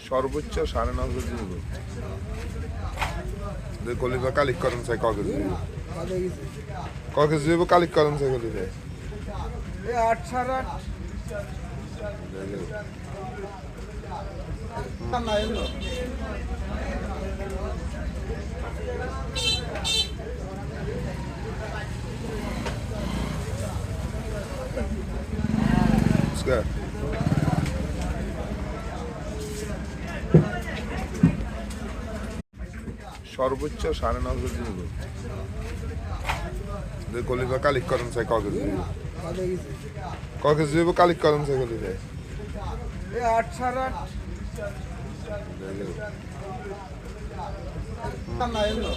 সর্বোচ্চ 9.5 দিব। কলিজা কালিক করেন চাই ক কেজি দিব? ক কেজি দিব কালিক করেন চাই কলিজা? 8 সাড়ে 8 না এলো নমস্কার। সর্বোচ্চ 9.5 কেজি দিব। কলিজা কালিক করেন চাই ক কেজি দিব? ক কেজি দিব কালিক করেন চাই কলিজা? 8 সাড়ে 8 না এলো